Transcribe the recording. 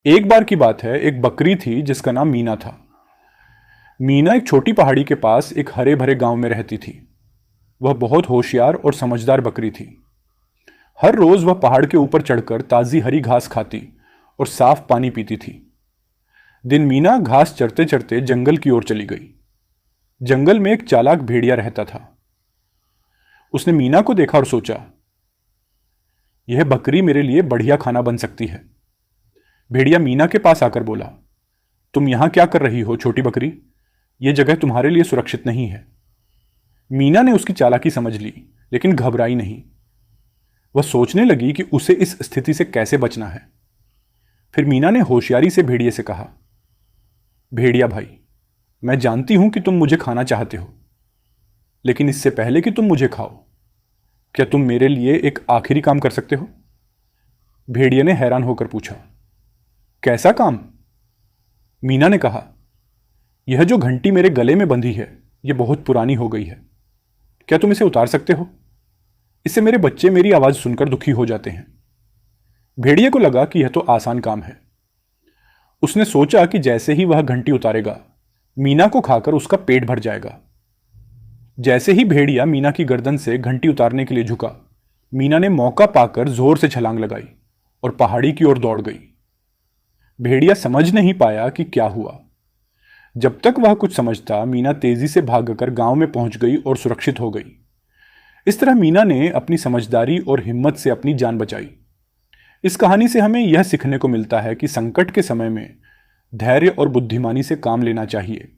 एक बार की बात है, एक बकरी थी जिसका नाम मीना था। मीना एक छोटी पहाड़ी के पास एक हरे भरे गांव में रहती थी। वह बहुत होशियार और समझदार बकरी थी। हर रोज वह पहाड़ के ऊपर चढ़कर ताजी हरी घास खाती और साफ पानी पीती थी। दिन मीना घास चरते चरते जंगल की ओर चली गई। जंगल में एक चालाक भेड़िया रहता था। उसने मीना को देखा और सोचा, यह बकरी मेरे लिए बढ़िया खाना बन सकती है। भेड़िया मीना के पास आकर बोला, तुम यहां क्या कर रही हो छोटी बकरी? यह जगह तुम्हारे लिए सुरक्षित नहीं है। मीना ने उसकी चालाकी समझ ली, लेकिन घबराई नहीं। वह सोचने लगी कि उसे इस स्थिति से कैसे बचना है। फिर मीना ने होशियारी से भेड़िए से कहा, भेड़िया भाई, मैं जानती हूं कि तुम मुझे खाना चाहते हो, लेकिन इससे पहले कि तुम मुझे खाओ, क्या तुम मेरे लिए एक आखिरी काम कर सकते हो? भेड़िए ने हैरान होकर पूछा, कैसा काम? मीना ने कहा, यह जो घंटी मेरे गले में बंधी है, यह बहुत पुरानी हो गई है। क्या तुम इसे उतार सकते हो? इससे मेरे बच्चे मेरी आवाज सुनकर दुखी हो जाते हैं। भेड़िए को लगा कि यह तो आसान काम है। उसने सोचा कि जैसे ही वह घंटी उतारेगा, मीना को खाकर उसका पेट भर जाएगा। जैसे ही भेड़िया मीना की गर्दन से घंटी उतारने के लिए झुका, मीना ने मौका पाकर जोर से छलांग लगाई और पहाड़ी की ओर दौड़ गई। भेड़िया समझ नहीं पाया कि क्या हुआ। जब तक वह कुछ समझता, मीना तेजी से भागकर गांव में पहुंच गई और सुरक्षित हो गई। इस तरह मीना ने अपनी समझदारी और हिम्मत से अपनी जान बचाई। इस कहानी से हमें यह सीखने को मिलता है कि संकट के समय में धैर्य और बुद्धिमानी से काम लेना चाहिए।